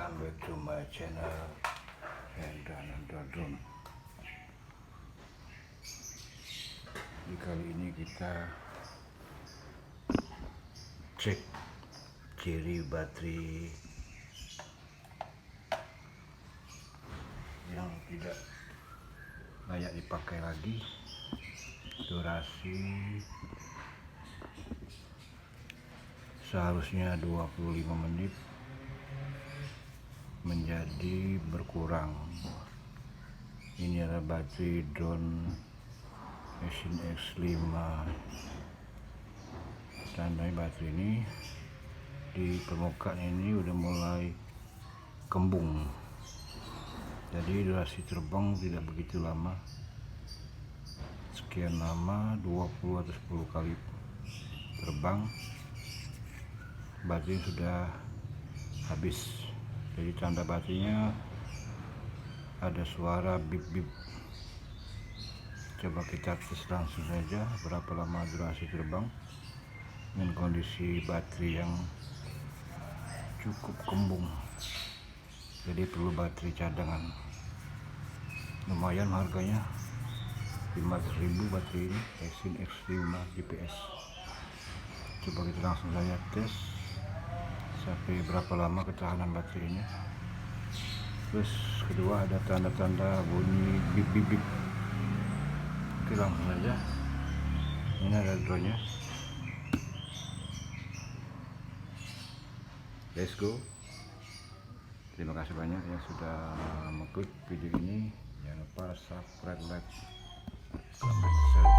Welcome back to my channel Hendra Drone. Di kali ini kita cek ciri baterai yang tidak layak dipakai lagi. Durasi seharusnya 25 menit menjadi berkurang. Ini adalah baterai drone Action X5. Tandanya baterai ini di permukaan ini udah mulai kembung, jadi durasi terbang tidak begitu lama, sekian lama 20 atau 10 kali terbang baterai sudah habis. Jadi tanda baterainya ada suara bip-bip. Coba kita tes langsung saja berapa lama durasi terbang dengan kondisi baterai yang cukup kembung. Jadi perlu baterai cadangan. Lumayan harganya, 500.000 baterai ini Action X5 GPS. Coba kita langsung saja tes sampai berapa lama ketahanan baterainya. Terus kedua ada tanda-tanda bunyi bip-bip. Oke, langsung saja. Ini ada drone-nya. Let's go. Terima kasih banyak yang sudah mengklik video ini. Jangan lupa subscribe, like, comment, share.